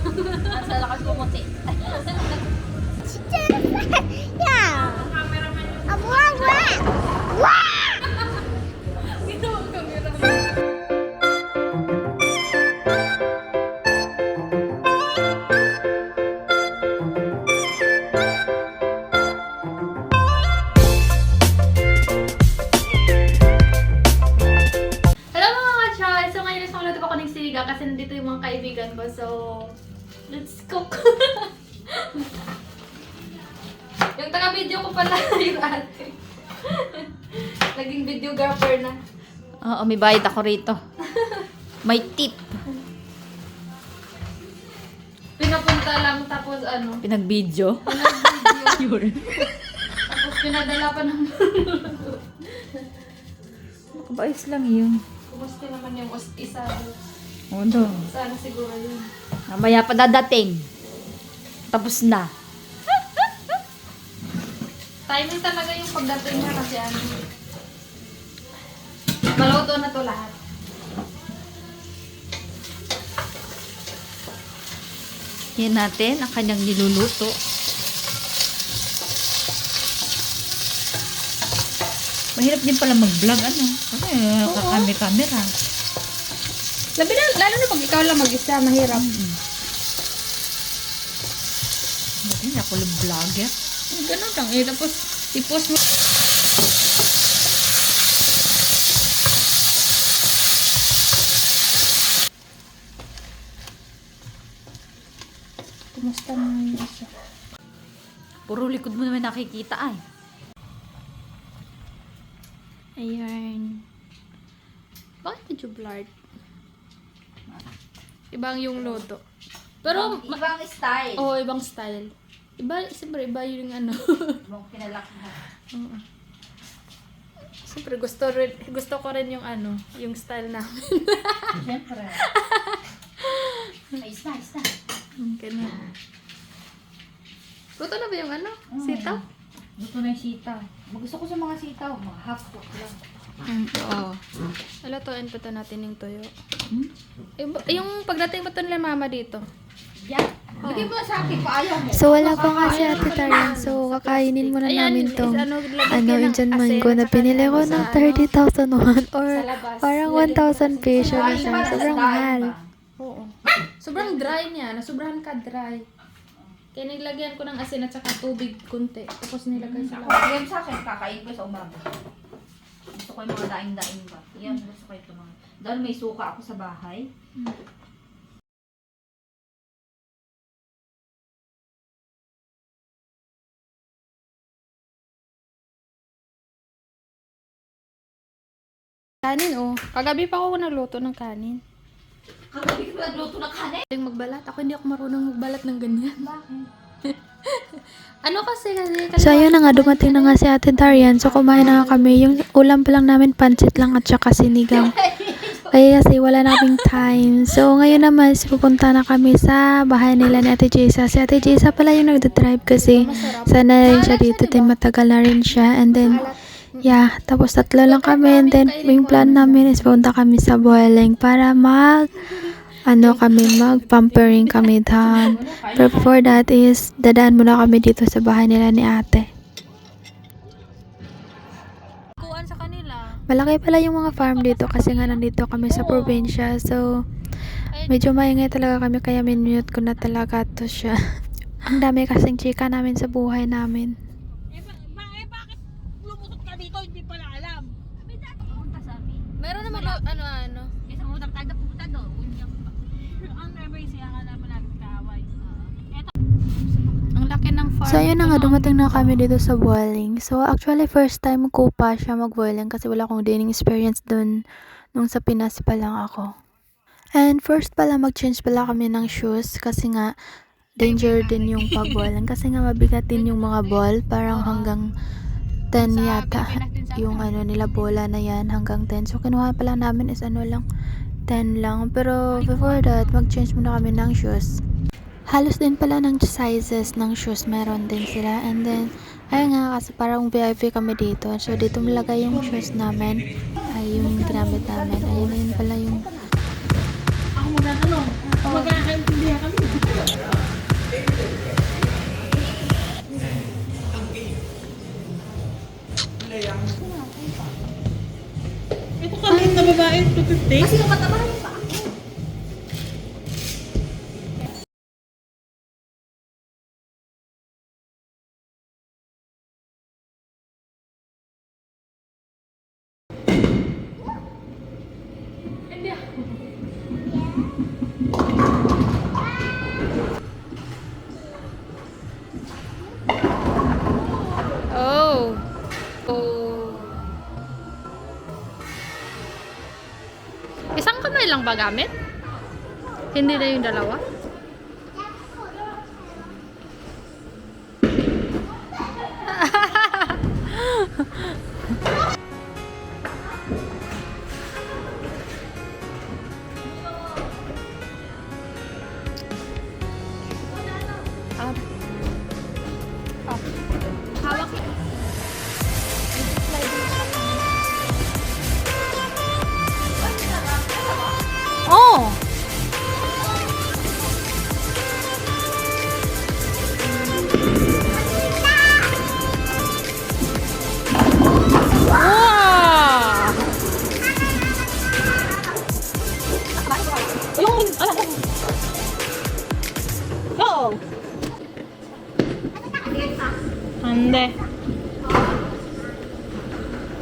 Sa lakas pumuti. Yeah. Wow, wow. Wow. Kasi nandito yung mga kaibigan ko. So, let's cook. Yung taga-video ko pala yung ate. Naging videographer na. Oo, may bayad ako rito. May tip. Pinapunta lang tapos ano. Pinag-video. Yun. Tapos pinadala pa ng Makabayos lang yun. kumusta naman yung isa. Oo daw. Sana siguro yun. Mamaya pa dadating. Tapos na. Timing talaga yung pagdating niya kasi ano. Maluto na to lahat. Yan natin ang kanyang niluluto. Mahirap din pala mag-vlog, ano? Kasi kakami-camera. Lalo na pag ikaw lang mag-isa, mahirap. Hindi ako lang vlogger. Ganun lang eh. Tapos, i-post mo. Kumusta naman yung isa? Puro likod mo naman nakikita ay. Ayan. Bakit medyo blurred? Ibang yung loto. Pero, Ibang style. oo, ibang style. Iba, siyempre, iba yung ano. Ibang pinalak mo. Oo. Siyempre, gusto ko rin yung ano, yung style namin. Siyempre. Ayos na, ayos na. Ganun. Luto na ba yung ano? Sitaw? Gusto na yung sitaw. Gusto ko sa mga sitaw. Mga half cook lang. Oo. Alatoin pa to natin yung toyo. Yung pagdating pa to nila mama dito. Yan. Bigay mo na sa akin. Paayaw mo. So, wala pa nga si Ate Tarian. So, kakainin muna namin tong Indian mango na pinili ko ng 30,000 won or parang 1,000 peso na siya. Sobrang mahal. Oo. Sobrang dry niya. Nasubrahan ka dry. Kaya niglagyan ko ng asin at saka tubig kunti. Tapos nilagay sa loob. Bigay mo sa akin. Kakain ko sa umaga. Gusto ko yung mga daing-daing ba. Yan, gusto ko ito mga. Dahil may suka ako sa bahay. Kanin oh. Kagabi pa ako nagluto ng kanin. Kagabi ko nagluto ng kanin. Yung magbalat. Ako hindi ako marunong magbalat ng ganyan. Ano kasi So, ayun na nga, dumating na nga si Ate Darian. So, kumain na nga kami. Yung ulam pa lang namin, pancit lang at saka sinigang. Kaya kasi wala naming time. So, ngayon naman, pupunta na kami sa bahay nila ni Ate Jessa. Si Ate Jessa pala yung nagdadrive kasi sana rin siya dito. Then, matagal na rin siya. And then, yeah, tapos tatlo lang kami. And then, yung plan namin is pupunta kami sa Boiling para mag-pampering kami doon. But before that is, dadaan muna kami dito sa bahay nila ni ate. kuan sa kanila. Malaki pala yung mga farm dito kasi nga nandito kami sa probinsya. So, medyo maingay talaga kami kaya minute ko na talaga to siya. Ang dami kasing chika namin sa buhay namin. Bakit lumutot ka dito? Hindi pala alam. Sabi dati pumunta sa amin. Meron naman ano. Isang utang tayo na pumunta doon. Ang never siya ka naman namin kaaway. Ang laki ng farm. So, ayun na nga, dumating na kami dito sa Boiling. So, actually, first time ko pa siya mag-boiling kasi wala akong dining experience dun nung sa Pinas pa lang ako. And first pala, mag-change pala kami ng shoes kasi nga, danger din yung pag-boiling kasi nga mabigat din yung mga ball, parang hanggang 10 yata yung ano nila bola na yan, hanggang 10. So, kinuha pala namin is ano lang, 10 lang. Pero before that, mag-change muna kami ng shoes. Halos din pala ng sizes ng shoes meron din sila. And then, ayun nga, kasi parang VIP kami dito. So, dito malagay yung shoes namin. Ay, yung ginamit namin. Ayun pala yung... Ako magtatanong. Magkakaintindihan kami. Ito kaliit na babae, 250. Kasi yung mataba yung pa. Oh. Oh. Isang kamay lang ba gamit? Hindi na yung dalawa? Ah. Ah. Hawak. Oh! Wow! Yung, ano? Oo. Hande.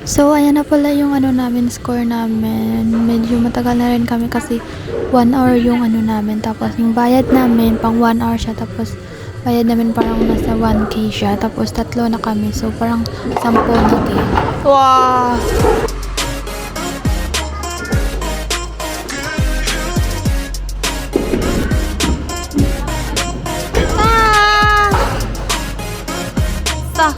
So, ayan na pala yung ano namin, score namin. Medyo matagal na rin kami kasi 1 hour yung ano namin. Tapos, yung bayad namin, pang 1 hour siya. Tapos, bayad namin parang nasa 1K siya. Tapos, 3 na kami. So, parang 10 na K. Wow! Ah!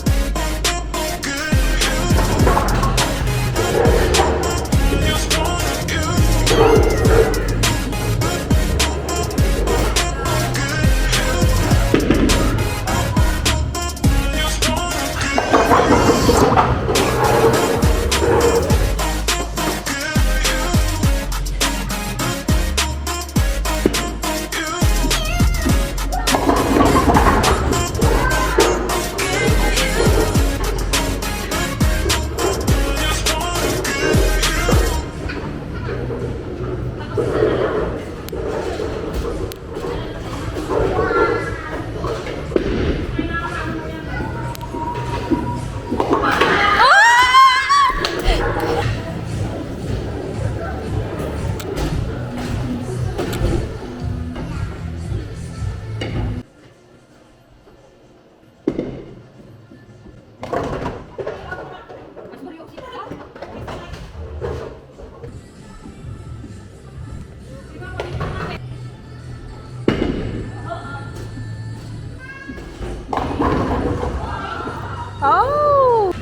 Oh!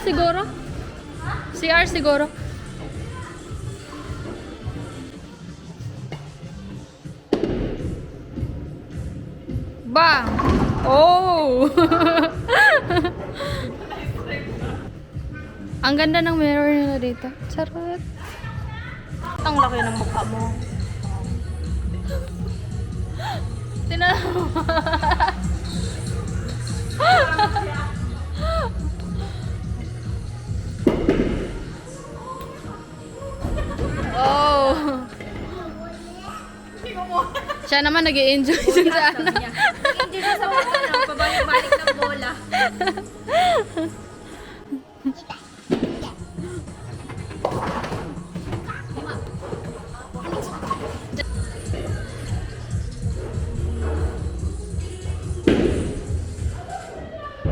Siguro? CR siguro? Bang! Oh! Ang ganda ng mirror nila dito. Charot. Ang laki ng mukha mo. Tinan mo. Oh. Siya naman nag-i-enjoy siya sa ano. Hindi na sa mga pabalik-balik ng bola.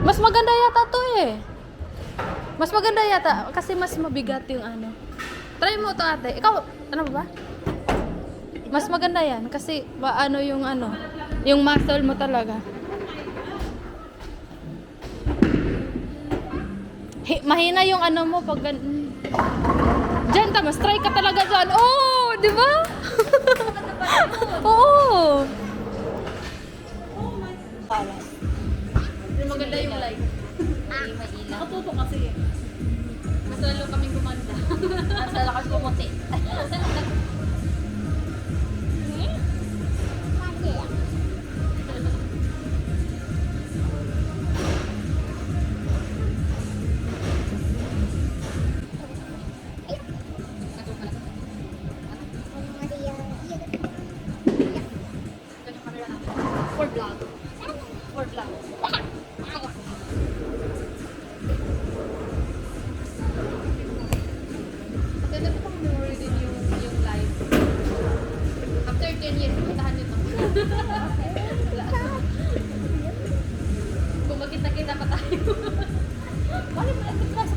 Mas maganda yata to eh. Mas maganda yata kasi mas mabigat yung ano. Try mo to ate. Ikaw, ano ba? Mas maganda yan kasi ano, yung muscle mo talaga. Mahina yung ano mo pag Diyan ka, mas try ka talaga dyan. Oh, di ba? Oo. Maganda yung light. Hindi may ilaw. Nakatuto kasi. Mas lalo kaming gumanda. Ang sa lakas pumuti. For vlog. For vlog. Maganda po kung memory din yung live. After 10 years, puntahan nyo to. Kung magkita-kita pa tayo. Bakit mo lang